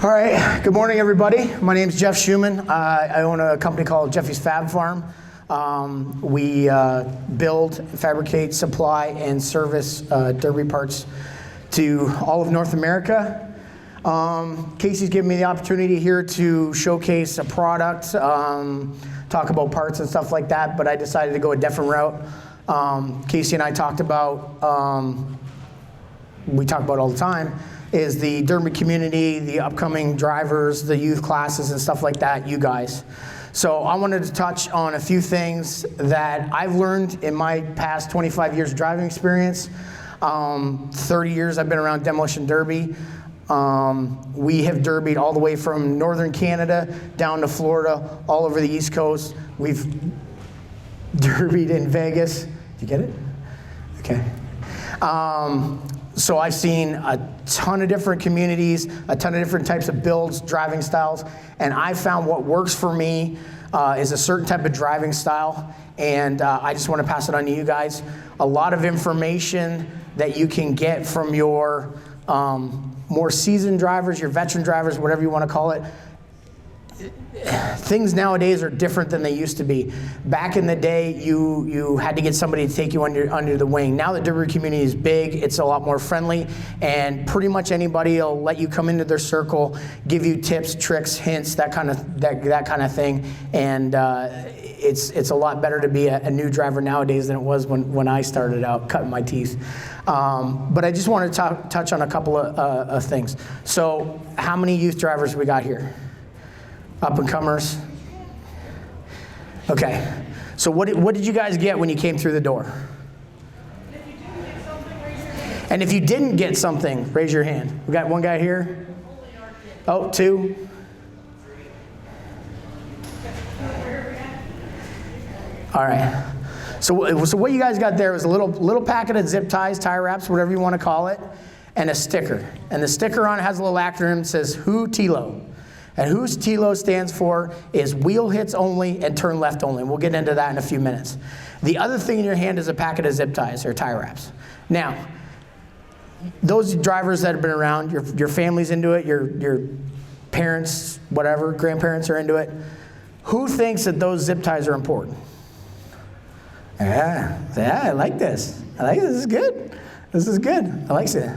All right, good morning everybody. My name is Jeff Schoeman. I own a company called Jeffys Fab Farm. We build, fabricate, supply, and service derby parts to all of North America. Casey's given me the opportunity here to showcase a product, talk about parts and stuff like that, but I decided to go a different route. Casey and I talked about, we talk about all the time, is the derby community, the upcoming drivers, the youth classes and stuff like that, you guys. So I wanted to touch on a few things that I've learned in my past 25 years of driving experience. 30 years I've been around demolition derby. We have derbied all the way from northern Canada down to Florida, all over the East Coast. We've derbied in Vegas. Did you get it? Okay. So I've seen a ton of different communities, a ton of different types of builds, driving styles, and I found what works for me is a certain type of driving style, and I just want to pass it on to you guys. A lot of information that you can get from your more seasoned drivers, your veteran drivers, whatever you want to call it. Things nowadays are different than they used to be. Back in the day, you had to get somebody to take you under the wing. Now the derby community is big, it's a lot more friendly, and pretty much anybody will let you come into their circle, give you tips, tricks, hints, that kind of thing. And it's a lot better to be a new driver nowadays than it was when I started out cutting my teeth. But I just want to touch on a couple of things. So how many youth drivers we got here? Up and comers. Okay. So what did you guys get when you came through the door? And if you didn't get something, raise your hand. We got one guy here. Oh, two. All right. So what you guys got there was a little packet of zip ties, tie wraps, whatever you want to call it, and a sticker. And the sticker on it has a little acronym that says Who Tilo. And whose TILO stands for is wheel hits only and turn left only. We'll get into that in a few minutes. The other thing in your hand is a packet of zip ties or tie wraps. Now, those drivers that have been around, your family's into it, your parents, whatever, grandparents are into it. Who thinks that those zip ties are important? Yeah, I like this. This is good. This is good. I like it.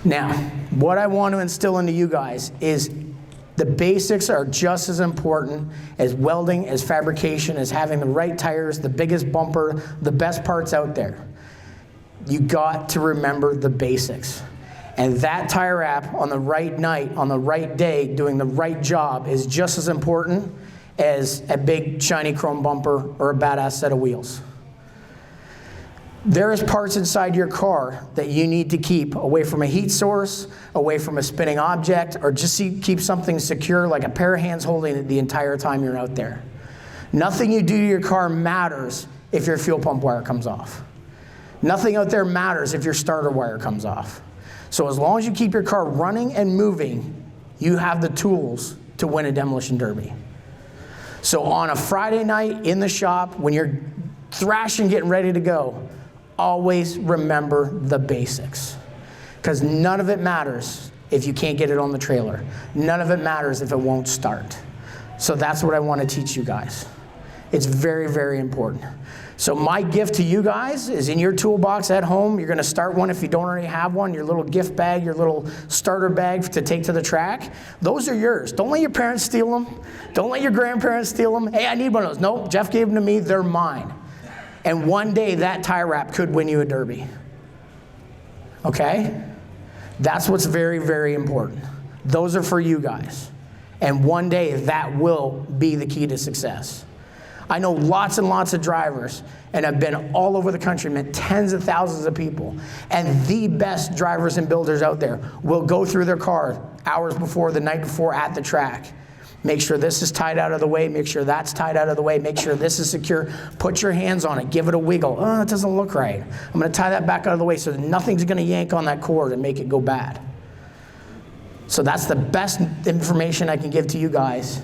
Now, what I want to instill into you guys is the basics are just as important as welding, as fabrication, as having the right tires, the biggest bumper, the best parts out there. You got to remember the basics. And that tire wrap on the right night, on the right day, doing the right job is just as important as a big shiny chrome bumper or a badass set of wheels. There is parts inside your car that you need to keep away from a heat source, away from a spinning object, or just keep something secure like a pair of hands holding it the entire time you're out there. Nothing you do to your car matters if your fuel pump wire comes off. Nothing out there matters if your starter wire comes off. So as long as you keep your car running and moving, you have the tools to win a demolition derby. So on a Friday night in the shop, when you're thrashing, getting ready to go, always remember the basics, because none of it matters if you can't get it on the trailer. None of it matters if it won't start. So that's what I want to teach you guys. It's very, very important. So my gift to you guys is in your toolbox at home. You're going to start one if you don't already have one, your little gift bag, your little starter bag to take to the track. Those are yours. Don't let your parents steal them. Don't let your grandparents steal them. Hey, I need one of those. Nope, Jeff gave them to me. They're mine. And one day that tie wrap could win you a derby. Okay? That's what's very, very important. Those are for you guys. And one day that will be the key to success. I know lots and lots of drivers, and I've been all over the country, met tens of thousands of people. And the best drivers and builders out there will go through their car hours before, the night before at the track. Make sure this is tied out of the way. Make sure that's tied out of the way. Make sure this is secure. Put your hands on it. Give it a wiggle. Oh, it doesn't look right. I'm going to tie that back out of the way so that nothing's going to yank on that cord and make it go bad. So that's the best information I can give to you guys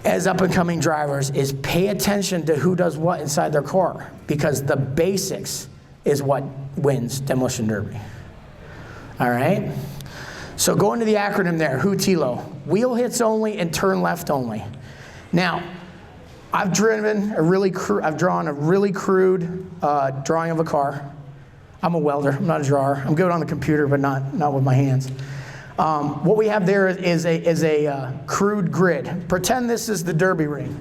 as up-and-coming drivers is pay attention to who does what inside their car, because the basics is what wins demolition derby. All right? So go into the acronym there, HUTILO. Wheel hits only and turn left only. Now, I've drawn a really crude drawing of a car. I'm a welder, I'm not a drawer. I'm good on the computer, but not with my hands. What we have there is a crude grid. Pretend this is the Derby ring.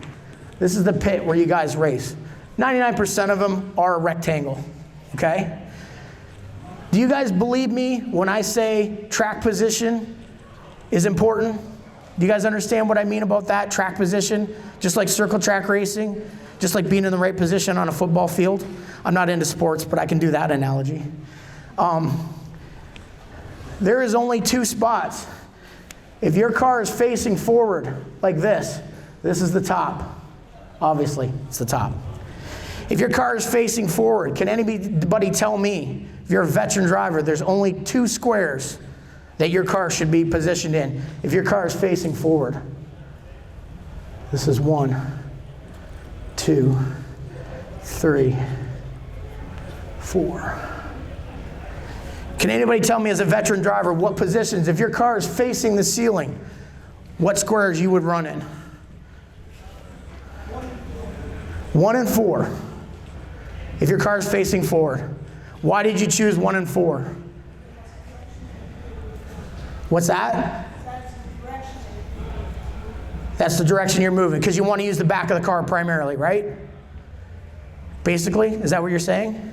This is the pit where you guys race. 99% of them are a rectangle, okay? Do you guys believe me when I say track position is important? Do you guys understand what I mean about that, track position? Just like circle track racing, just like being in the right position on a football field. I'm not into sports, but I can do that analogy. There is only 2 spots. If your car is facing forward like this is the top. Obviously, it's the top. If your car is facing forward, can anybody tell me, if you're a veteran driver, there's only 2 squares that your car should be positioned in if your car is facing forward? This is 1, 2, 3, 4. Can anybody tell me as a veteran driver what positions, if your car is facing the ceiling, what squares you would run in? 1 and 4. If your car is facing forward. Why did you choose 1 and 4? What's that? That's the direction you're moving, because you want to use the back of the car primarily, right? Basically, is that what you're saying?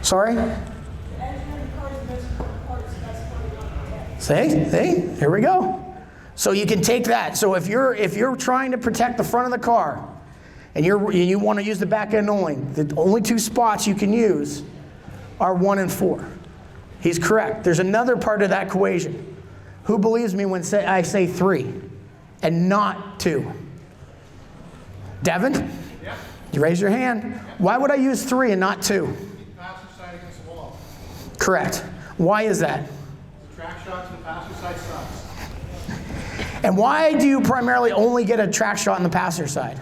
Sorry? See, here we go. So you can take that. So if you're trying to protect the front of the car, and you want to use the back end only, the only 2 spots you can use are 1 and 4. He's correct. There's another part of that equation. Who believes me when I say 3 and not 2? Devin? Yeah. You raise your hand. Yeah. Why would I use 3 and not 2? Passenger side against the wall. Correct. Why is that? The track shot to the passenger side sucks. And why do you primarily only get a track shot on the passenger side?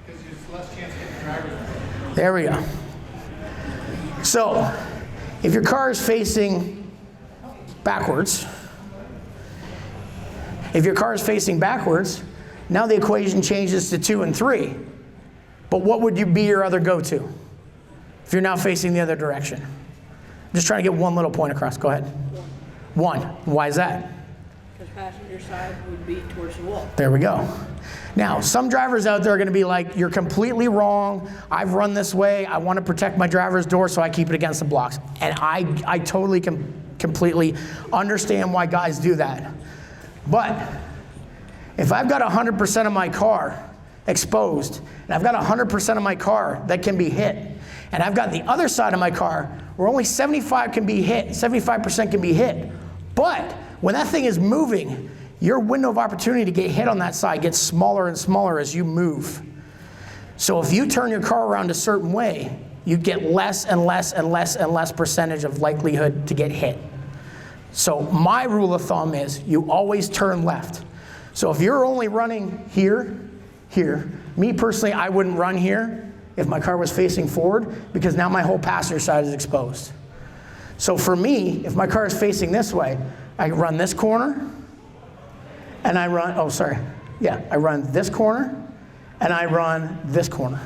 Because there's less chance of getting the driver's. There we go. So, if your car is facing backwards, now the equation changes to 2 and 3. But what would be your other go-to if you're now facing the other direction? I'm just trying to get one little point across. Go ahead. 1. Why is that? Because passenger side would be towards the wall. There we go. Now, some drivers out there are going to be like, you're completely wrong. I've run this way. I want to protect my driver's door, so I keep it against the blocks. And I totally completely understand why guys do that. But if I've got 100% of my car exposed, and I've got 100% of my car that can be hit, and I've got the other side of my car where only 75% can be hit, but when that thing is moving, your window of opportunity to get hit on that side gets smaller and smaller as you move. So if you turn your car around a certain way, you get less and less and less and less percentage of likelihood to get hit. So my rule of thumb is you always turn left. So if you're only running here, me personally, I wouldn't run here if my car was facing forward, because now my whole passenger side is exposed. So for me, if my car is facing this way, I run this corner, and I run this corner, and I run this corner.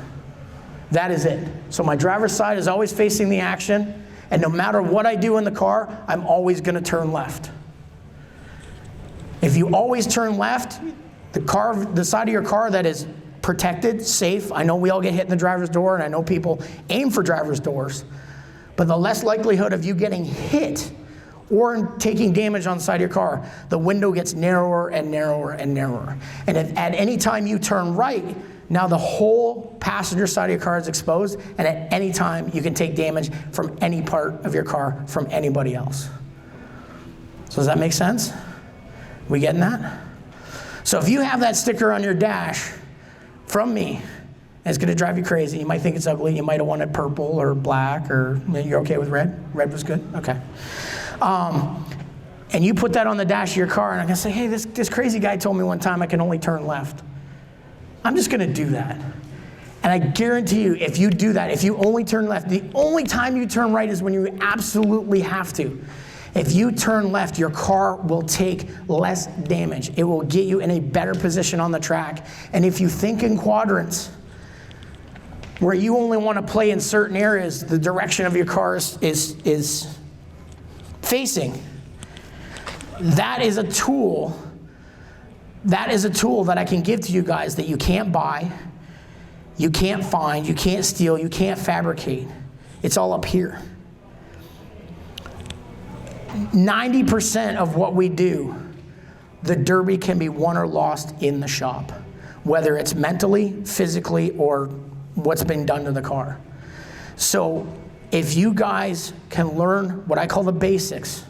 That is it. So my driver's side is always facing the action, and no matter what I do in the car, I'm always going to turn left. If you always turn left, the side of your car that is protected, safe, I know we all get hit in the driver's door, and I know people aim for driver's doors, but the less likelihood of you getting hit or taking damage on the side of your car, the window gets narrower and narrower and narrower. And if at any time you turn right, now the whole passenger side of your car is exposed, and at any time you can take damage from any part of your car from anybody else. So does that make sense? We getting that? So if you have that sticker on your dash from me, and it's going to drive you crazy. You might think it's ugly. You might have wanted purple or black, or you're okay with red? Red was good? Okay. And you put that on the dash of your car, and I'm going to say, hey, this crazy guy told me one time I can only turn left. I'm just going to do that. And I guarantee you, if you do that, if you only turn left, the only time you turn right is when you absolutely have to. If you turn left, your car will take less damage. It will get you in a better position on the track. And if you think in quadrants, where you only want to play in certain areas, the direction of your car is facing. That is a tool. That is a tool that I can give to you guys that you can't buy, you can't find, you can't steal, you can't fabricate. It's all up here. 90% of what we do, the Derby can be won or lost in the shop, whether it's mentally, physically, or what's been done to the car. So if you guys can learn what I call the basics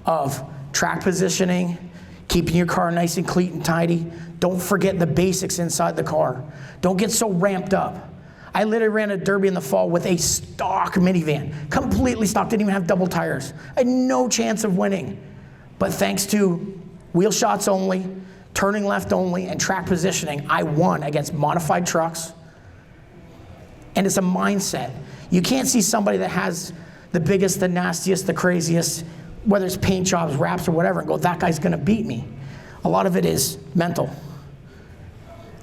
of track positioning, keeping your car nice and clean and tidy, don't forget the basics inside the car. Don't get so ramped up. I literally ran a Derby in the fall with a stock minivan, completely stock, didn't even have double tires. I had no chance of winning. But thanks to wheel shots only, turning left only, and track positioning, I won against modified trucks. And it's a mindset. You can't see somebody that has the biggest, the nastiest, the craziest, whether it's paint jobs, wraps, or whatever, and go, that guy's gonna beat me. A lot of it is mental.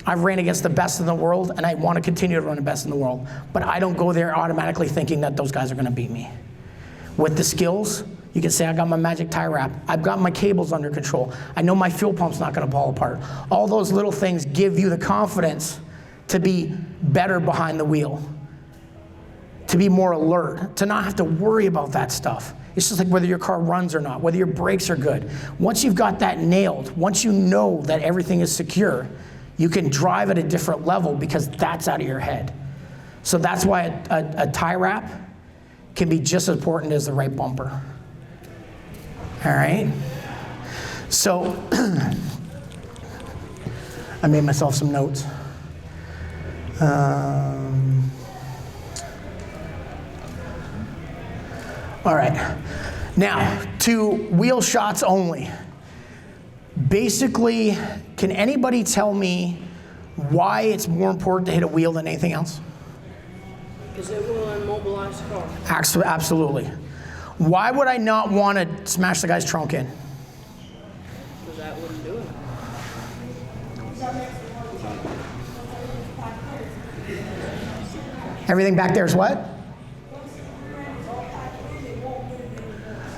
I've ran against the best in the world, and I want to continue to run the best in the world. But I don't go there automatically thinking that those guys are going to beat me. With the skills, you can say I got my magic tie wrap. I've got my cables under control. I know my fuel pump's not going to fall apart. All those little things give you the confidence to be better behind the wheel, to be more alert, to not have to worry about that stuff. It's just like whether your car runs or not, whether your brakes are good. Once you've got that nailed, once you know that everything is secure, you can drive at a different level because that's out of your head. So that's why a tie wrap can be just as important as the right bumper. All right? So I made myself some notes. All right. Now, to wheel shots only. Basically, can anybody tell me why it's more important to hit a wheel than anything else? Because it will immobilize the car. Absolutely. Why would I not want to smash the guy's trunk in? Because that wouldn't do it. Everything back there is what?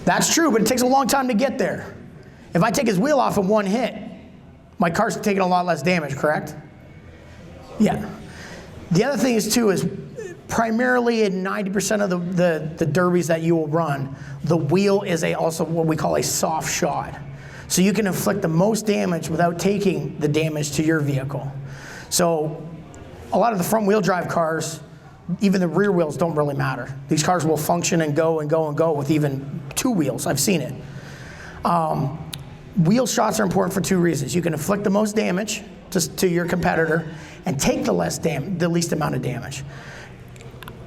That's true, but it takes a long time to get there. If I take his wheel off in one hit, my car's taking a lot less damage, correct? Yeah. The other thing is too is primarily in 90% of the derbies that you will run, the wheel is also what we call a soft shot. So you can inflict the most damage without taking the damage to your vehicle. So a lot of the front wheel drive cars, even the rear wheels don't really matter. These cars will function and go and go and go with even two wheels. I've seen it. Wheel shots are important for two reasons. You can inflict the most damage to your competitor and take the least amount of damage.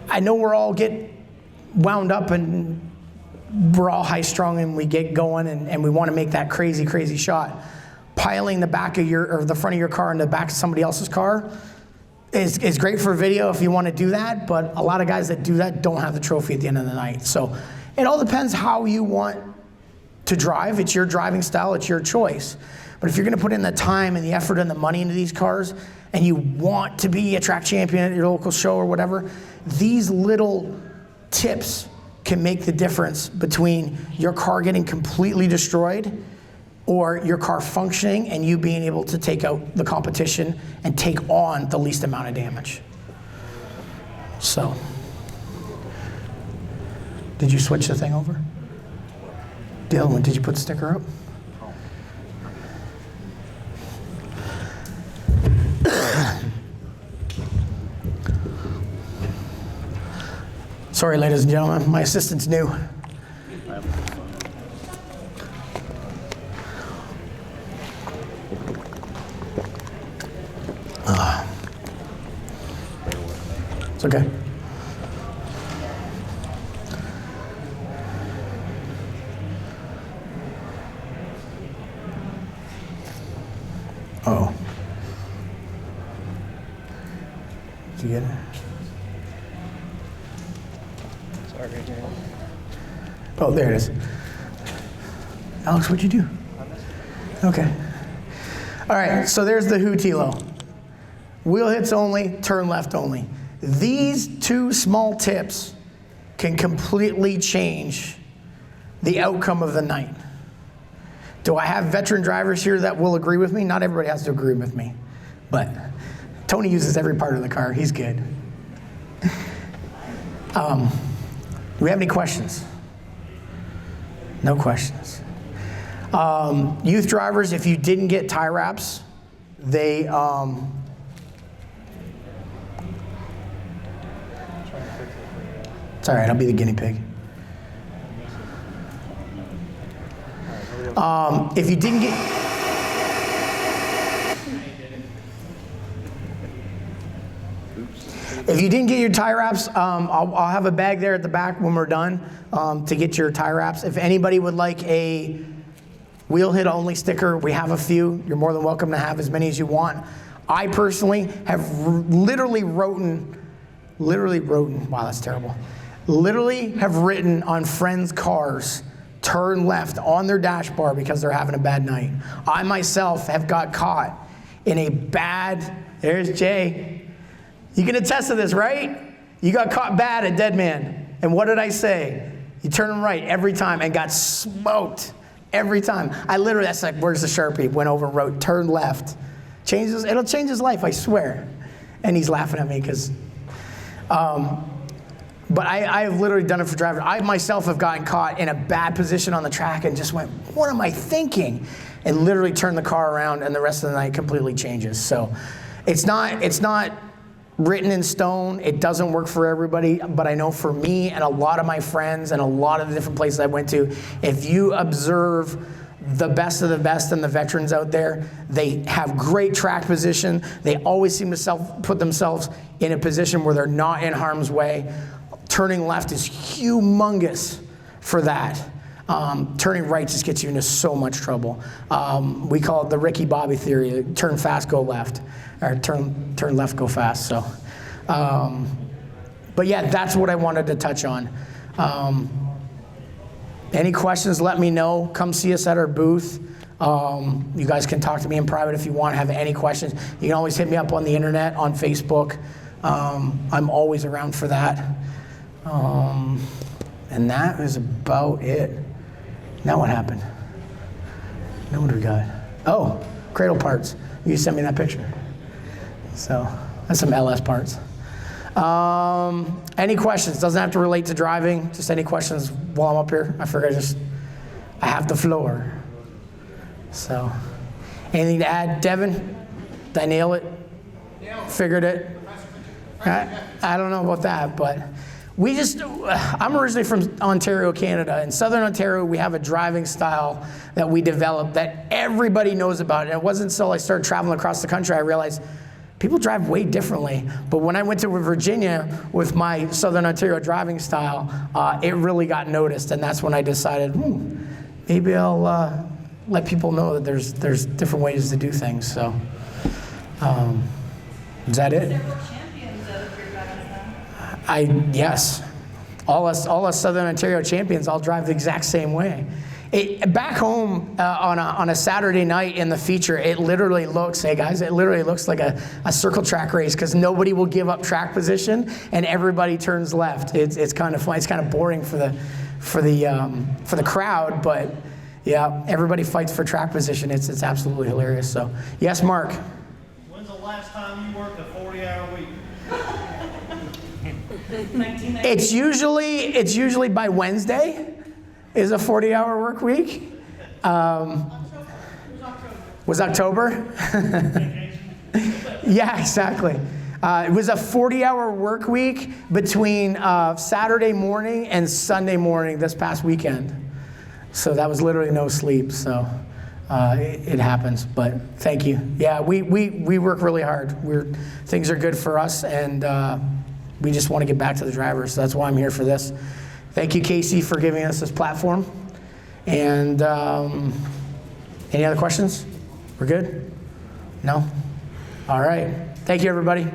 I know we're all get wound up and we're all high-strung and we get going and we want to make that crazy, crazy shot. Piling the back of the front of your car into the back of somebody else's car is great for video if you want to do that, but a lot of guys that do that don't have the trophy at the end of the night. So it all depends how you want to drive. It's your driving style, it's your choice. But if you're going to put in the time and the effort and the money into these cars and you want to be a track champion at your local show or whatever, these little tips can make the difference between your car getting completely destroyed or your car functioning and you being able to take out the competition and take on the least amount of damage. So, did you switch the thing over? The other one, did you put the sticker up? Sorry, ladies and gentlemen, my assistant's new. It's okay. you get it? Sorry, right here. Oh, there it is. Alex, what'd you do? Okay. All right, so there's the Hootilo. Wheel hits only, turn left only. These two small tips can completely change the outcome of the night. Do I have veteran drivers here that will agree with me? Not everybody has to agree with me, but Tony uses every part of the car. He's good. Do we have any questions? No questions. Youth drivers, if you didn't get tie wraps, they it's all right, I'll be the guinea pig. If you didn't get your tie wraps, I'll have a bag there at the back when we're done to get your tie wraps. If anybody would like a wheel hit only sticker, we have a few. You're more than welcome to have as many as you want. I personally have literally written, wow, that's terrible. Literally have written on friends' cars, turn left on their dash bar because they're having a bad night. I myself have got caught in a bad, there's Jay. You can attest to this, right? You got caught bad at Dead Man. And what did I say? You turn right every time and got smoked every time. I literally, that's like, where's the Sharpie? Went over and wrote, turn left. It'll change his life, I swear. And he's laughing at me because, but I have literally done it for drivers. I myself have gotten caught in a bad position on the track and just went, what am I thinking? And literally turned the car around and the rest of the night completely changes. So it's not written in stone. It doesn't work for everybody, but I know for me and a lot of my friends and a lot of the different places I went to, if you observe the best of the best and the veterans out there, they have great track position. They always seem to put themselves in a position where they're not in harm's way. Turning left is humongous for that. Turning right just gets you into so much trouble. We call it the Ricky Bobby theory: turn fast, go left, or turn left, go fast. So, but yeah, that's what I wanted to touch on. Any questions? Let me know. Come see us at our booth. You guys can talk to me in private if you want to have any questions. You can always hit me up on the internet, on Facebook. I'm always around for that. And that is about it. Now what happened? Now what do we got? Oh, cradle parts. You sent me that picture. So that's some LS parts. Any questions? Doesn't have to relate to driving. Just any questions while I'm up here. I figure I have the floor. So, anything to add, Devin? Did I nail it? Figured it? I don't know about that, but I'm originally from Ontario, Canada. In Southern Ontario, we have a driving style that we developed that everybody knows about. And it wasn't until I started traveling across the country I realized people drive way differently. But when I went to Virginia with my Southern Ontario driving style, it really got noticed. And that's when I decided, maybe I'll let people know that there's different ways to do things. So, is that it? Yes. All us Southern Ontario champions all drive the exact same way. Back home on a Saturday night in the feature, it literally looks, hey guys, it literally looks like a circle track race because nobody will give up track position and everybody turns left. It's kind of fun. It's kind of boring for the crowd, but yeah, everybody fights for track position. It's absolutely hilarious. So yes, Mark. When's the last time you worked a 40-hour week? It's usually by Wednesday is a 40-hour work week. Was October? Yeah, exactly. It was a 40-hour work week between Saturday morning and Sunday morning this past weekend. So that was literally no sleep. So it happens, but thank you. Yeah, we work really hard. Things are good for us, and we just want to get back to the drivers. So that's why I'm here for this. Thank you, Casey, for giving us this platform. And any other questions? We're good? No? All right. Thank you, everybody.